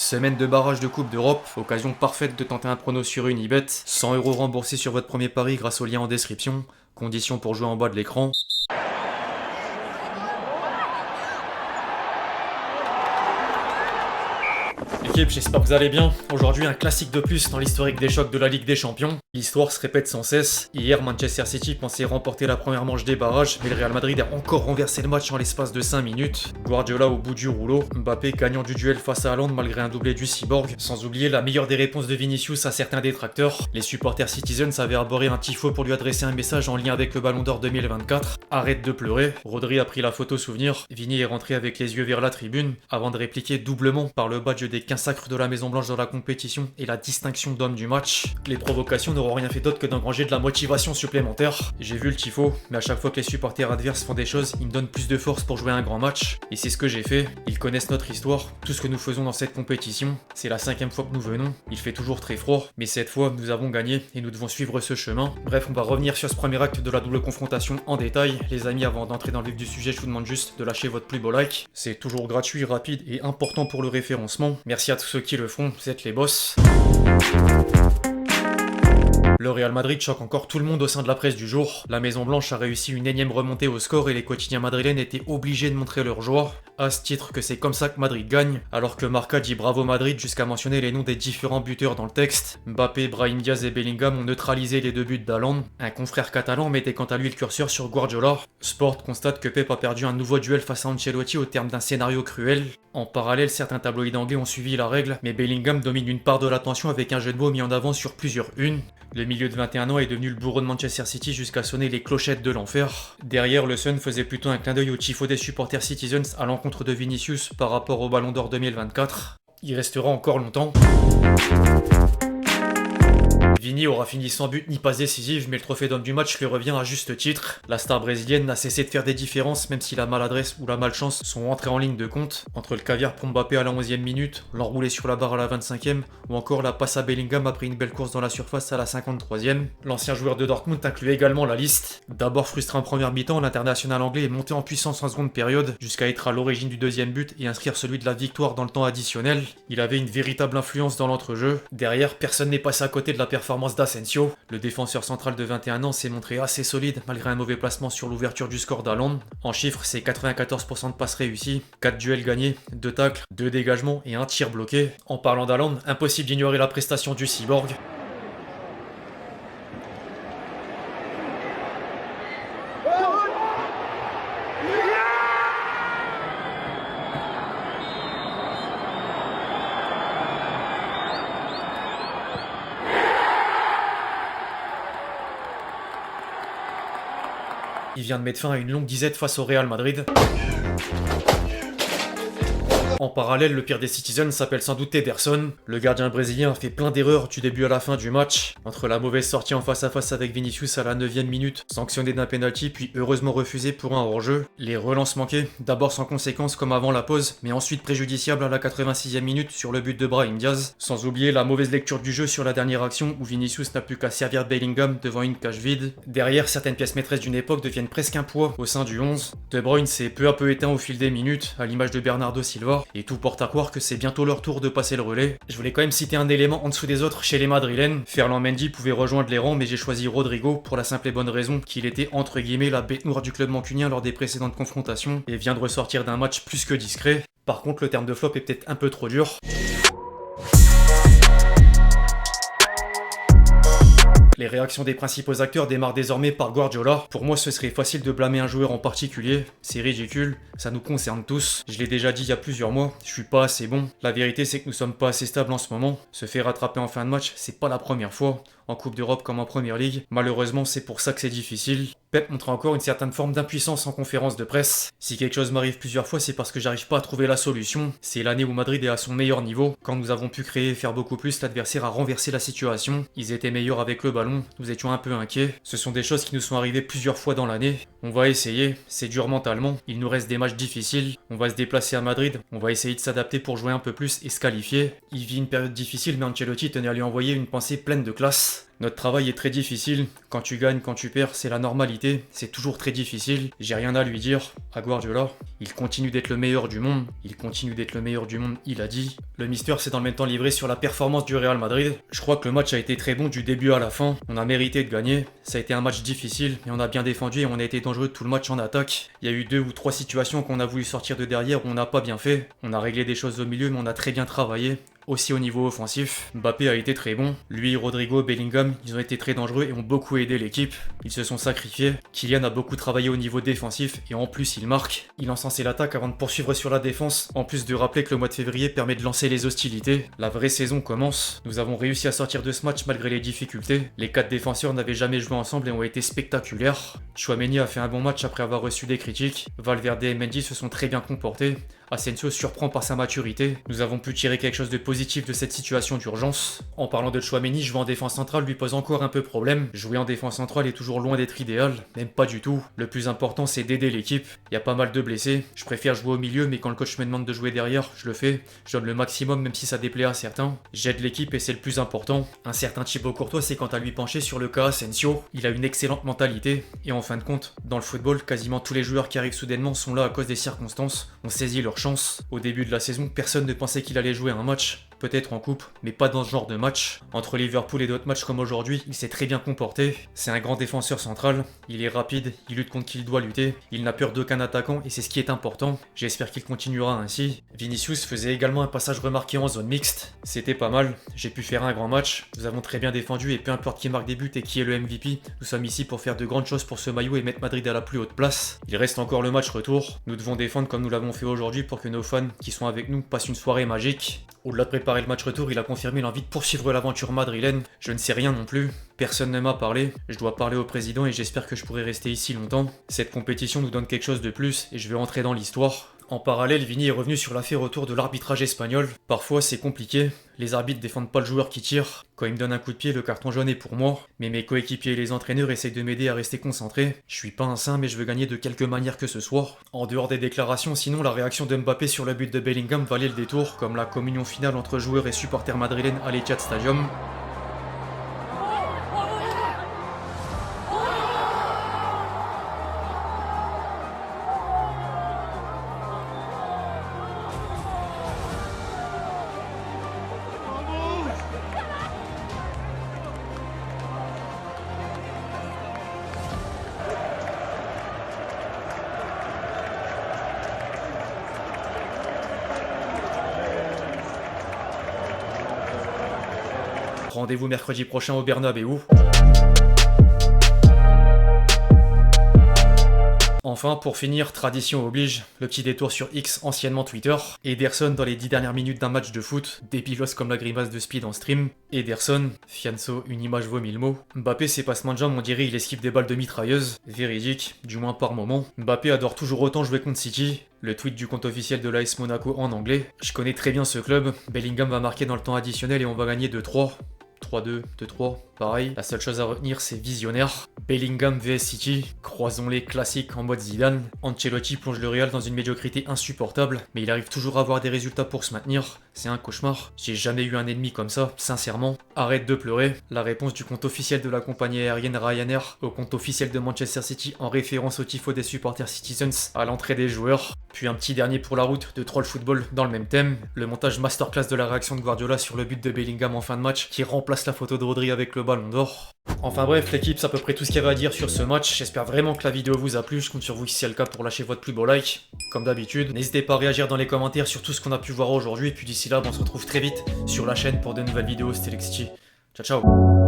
Semaine de barrage de Coupe d'Europe, occasion parfaite de tenter un prono sur Unibet, 100 € remboursés sur votre premier pari grâce au lien en description, conditions pour jouer en bas de l'écran. L'équipe, j'espère que vous allez bien. Aujourd'hui, un classique de plus dans l'historique des chocs de la Ligue des Champions. L'histoire se répète sans cesse. Hier, Manchester City pensait remporter la première manche des barrages, mais le Real Madrid a encore renversé le match en l'espace de 5 minutes. Guardiola au bout du rouleau, Mbappé gagnant du duel face à Haaland malgré un doublé du Cyborg, sans oublier la meilleure des réponses de Vinicius à certains détracteurs. Les supporters Citizens avaient arboré un tifo pour lui adresser un message en lien avec le Ballon d'Or 2024. Arrête de pleurer. Rodri a pris la photo souvenir. Vini est rentré avec les yeux vers la tribune, avant de répliquer doublement par le badge des 15 sacres de la Maison Blanche dans la compétition et la distinction d'homme du match. Les provocations n'auront rien fait d'autre que d'engranger de la motivation supplémentaire. J'ai vu le tifo, mais à chaque fois que les supporters adverses font des choses, ils me donnent plus de force pour jouer un grand match. Et c'est ce que j'ai fait. Ils connaissent notre histoire, tout ce que nous faisons dans cette compétition. C'est la 5e fois que nous venons. Il fait toujours très froid, mais cette fois, nous avons gagné et nous devons suivre ce chemin. Bref, on va revenir sur ce premier acte de la double confrontation en détail. Les amis, avant d'entrer dans le vif du sujet, je vous demande juste de lâcher votre plus beau like. C'est toujours gratuit, rapide et important pour le référencement. Merci à tous ceux qui le font, vous êtes les boss. Le Real Madrid choque encore tout le monde au sein de la presse du jour. La Maison Blanche a réussi une énième remontée au score et les quotidiens madrilènes étaient obligés de montrer leur joie. À ce titre que c'est comme ça que Madrid gagne, alors que Marca dit bravo Madrid jusqu'à mentionner les noms des différents buteurs dans le texte. Mbappé, Brahim Diaz et Bellingham ont neutralisé les deux buts d'Haaland. Un confrère catalan mettait quant à lui le curseur sur Guardiola. Sport constate que Pep a perdu un nouveau duel face à Ancelotti au terme d'un scénario cruel. En parallèle, certains tabloïds anglais ont suivi la règle, mais Bellingham domine une part de l'attention avec un jeu de mots mis en avant sur plusieurs unes. Le milieu de 21 ans est devenu le bourreau de Manchester City jusqu'à sonner les clochettes de l'enfer. Derrière, le Sun faisait plutôt un clin d'œil au tifo des supporters Citizens à l'encontre de Vinicius par rapport au Ballon d'Or 2024. Il restera encore longtemps. Vini aura fini sans but ni passe décisive, mais le trophée d'homme du match lui revient à juste titre. La star brésilienne n'a cessé de faire des différences, même si la maladresse ou la malchance sont entrées en ligne de compte. Entre le caviar pour Mbappé à la 11e minute, l'enroulé sur la barre à la 25e, ou encore la passe à Bellingham après une belle course dans la surface à la 53e. L'ancien joueur de Dortmund inclut également la liste. D'abord frustré en première mi-temps, l'international anglais est monté en puissance en seconde période, jusqu'à être à l'origine du deuxième but et inscrire celui de la victoire dans le temps additionnel. Il avait une véritable influence dans l'entrejeu. Derrière, personne n'est passé à côté de la performance d'Asensio. Le défenseur central de 21 ans s'est montré assez solide malgré un mauvais placement sur l'ouverture du score d'Haaland. En chiffres, c'est 94% de passes réussies, 4 duels gagnés, 2 tacles, 2 dégagements et un tir bloqué. En parlant d'Haaland, impossible d'ignorer la prestation du Cyborg. Il vient de mettre fin à une longue disette face au Real Madrid. En parallèle, le pire des Citizens s'appelle sans doute Ederson. Le gardien brésilien a fait plein d'erreurs du début à la fin du match. Entre la mauvaise sortie en face à face avec Vinicius à la 9e minute, sanctionné d'un penalty puis heureusement refusé pour un hors-jeu. Les relances manquées, d'abord sans conséquence comme avant la pause, mais ensuite préjudiciables à la 86e minute sur le but de Brahim Diaz. Sans oublier la mauvaise lecture du jeu sur la dernière action où Vinicius n'a plus qu'à servir Bellingham devant une cage vide. Derrière, certaines pièces maîtresses d'une époque deviennent presque un poids au sein du 11. De Bruyne s'est peu à peu éteint au fil des minutes, à l'image de Bernardo Silva. Et tout porte à croire que c'est bientôt leur tour de passer le relais. Je voulais quand même citer un élément en dessous des autres chez les Madrilènes. Ferland Mendy pouvait rejoindre les rangs, mais j'ai choisi Rodrigo pour la simple et bonne raison qu'il était entre guillemets la bête noire du club mancunien lors des précédentes confrontations et vient de ressortir d'un match plus que discret. Par contre, le terme de flop est peut-être un peu trop dur. Les réactions des principaux acteurs démarrent désormais par Guardiola. Pour moi, ce serait facile de blâmer un joueur en particulier. C'est ridicule, ça nous concerne tous. Je l'ai déjà dit il y a plusieurs mois, je suis pas assez bon. La vérité, c'est que nous sommes pas assez stables en ce moment. Se faire rattraper en fin de match, c'est pas la première fois. En Coupe d'Europe comme en Première Ligue. Malheureusement, c'est pour ça que c'est difficile. Pep montre encore une certaine forme d'impuissance en conférence de presse. Si quelque chose m'arrive plusieurs fois, c'est parce que j'arrive pas à trouver la solution. C'est l'année où Madrid est à son meilleur niveau. Quand nous avons pu créer et faire beaucoup plus, l'adversaire a renversé la situation. Ils étaient meilleurs avec le ballon, nous étions un peu inquiets. Ce sont des choses qui nous sont arrivées plusieurs fois dans l'année. On va essayer, c'est dur mentalement. Il nous reste des matchs difficiles. On va se déplacer à Madrid. On va essayer de s'adapter pour jouer un peu plus et se qualifier. Il vit une période difficile, mais Ancelotti tenait à lui envoyer une pensée pleine de classe. place. Notre travail est très difficile. Quand tu gagnes, quand tu perds, c'est la normalité. C'est toujours très difficile. J'ai rien à lui dire à Guardiola. Il continue d'être le meilleur du monde. Il a dit. Le Mister s'est dans le même temps livré sur la performance du Real Madrid. Je crois que le match a été très bon du début à la fin. On a mérité de gagner. Ça a été un match difficile, mais on a bien défendu et on a été dangereux tout le match en attaque. Il y a eu 2 ou 3 situations qu'on a voulu sortir de derrière où on n'a pas bien fait. On a réglé des choses au milieu, mais on a très bien travaillé. Aussi au niveau offensif, Mbappé a été très bon. Lui, Rodrigo, Bellingham, ils ont été très dangereux et ont beaucoup aidé l'équipe. Ils se sont sacrifiés. Kylian a beaucoup travaillé au niveau défensif et en plus il marque. Il encensait l'attaque avant de poursuivre sur la défense, en plus de rappeler que le mois de février permet de lancer les hostilités. La vraie saison commence. Nous avons réussi à sortir de ce match malgré les difficultés. Les 4 défenseurs n'avaient jamais joué ensemble et ont été spectaculaires. Tchouaméni a fait un bon match après avoir reçu des critiques. Valverde et Mendy se sont très bien comportés. Asensio surprend par sa maturité. Nous avons pu tirer quelque chose de positif de cette situation d'urgence. En parlant de Tchouaméni, jouer en défense centrale lui pose encore un peu problème. Jouer en défense centrale est toujours loin d'être idéal, même pas du tout. Le plus important c'est d'aider l'équipe. Il y a pas mal de blessés. Je préfère jouer au milieu, mais quand le coach me demande de jouer derrière, je le fais. Je donne le maximum même si ça déplaît à certains. J'aide l'équipe et c'est le plus important. Un certain Thibaut Courtois s'est quant à lui penché sur le cas Asensio. Il a une excellente mentalité. Et en fin de compte, dans le football, quasiment tous les joueurs qui arrivent soudainement sont là à cause des circonstances. On saisit leur chance. Au début de la saison, personne ne pensait qu'il allait jouer un match. Peut-être en coupe, mais pas dans ce genre de match. Entre Liverpool et d'autres matchs comme aujourd'hui, il s'est très bien comporté. C'est un grand défenseur central, il est rapide, il lutte contre qui il doit lutter, il n'a peur d'aucun attaquant et c'est ce qui est important. J'espère qu'il continuera ainsi. Vinicius faisait également un passage remarqué en zone mixte. C'était pas mal, j'ai pu faire un grand match. Nous avons très bien défendu et peu importe qui marque des buts et qui est le MVP, nous sommes ici pour faire de grandes choses pour ce maillot et mettre Madrid à la plus haute place. Il reste encore le match retour. Nous devons défendre comme nous l'avons fait aujourd'hui pour que nos fans qui sont avec nous passent une soirée magique. Au-delà de préparer le match retour, il a confirmé l'envie de poursuivre l'aventure madrilène. Je ne sais rien non plus. Personne ne m'a parlé. Je dois parler au président et j'espère que je pourrai rester ici longtemps. Cette compétition nous donne quelque chose de plus et je vais entrer dans l'histoire. En parallèle, Vini est revenu sur l'affaire autour de l'arbitrage espagnol. Parfois, c'est compliqué. Les arbitres défendent pas le joueur qui tire. Quand il me donne un coup de pied, le carton jaune est pour moi. Mais mes coéquipiers et les entraîneurs essayent de m'aider à rester concentré. Je suis pas un saint, mais je veux gagner de quelque manière que ce soit. En dehors des déclarations, sinon, la réaction de Mbappé sur le but de Bellingham valait le détour, comme la communion finale entre joueurs et supporters madrilènes à l'Etihad Stadium. Rendez-vous mercredi prochain au Bernabéu. Enfin, pour finir, tradition oblige, le petit détour sur X, anciennement Twitter. Ederson dans les 10 dernières minutes d'un match de foot, débilos comme la grimace de Speed en stream. Ederson, Fianso, une image vaut 1000 mots. Mbappé, ses passements de jambes, on dirait il esquive des balles de mitrailleuse. Véridique, du moins par moment. Mbappé adore toujours autant jouer contre City. Le tweet du compte officiel de l'AS Monaco en anglais. Je connais très bien ce club. Bellingham va marquer dans le temps additionnel et on va gagner 2-3. 3-2, 2-3, pareil. La seule chose à retenir, c'est visionnaire. Bellingham vs City, croisons-les classiques en mode Zidane. Ancelotti plonge le Real dans une médiocrité insupportable, mais il arrive toujours à avoir des résultats pour se maintenir. C'est un cauchemar. J'ai jamais eu un ennemi comme ça, sincèrement. Arrête de pleurer. La réponse du compte officiel de la compagnie aérienne Ryanair au compte officiel de Manchester City en référence au tifo des supporters Citizens à l'entrée des joueurs. Puis un petit dernier pour la route de Troll Football dans le même thème. Le montage masterclass de la réaction de Guardiola sur le but de Bellingham en fin de match qui remplace la photo de Rodri avec le ballon d'or. Enfin bref l'équipe, c'est à peu près tout ce qu'il y avait à dire sur ce match. J'espère vraiment que la vidéo vous a plu. Je compte sur vous si c'est le cas pour lâcher votre plus beau like. Comme d'habitude, n'hésitez pas à réagir dans les commentaires sur tout ce qu'on a pu voir aujourd'hui. Et puis d'ici là, on se retrouve très vite sur la chaîne pour de nouvelles vidéos. C'était Lexity. Ciao ciao.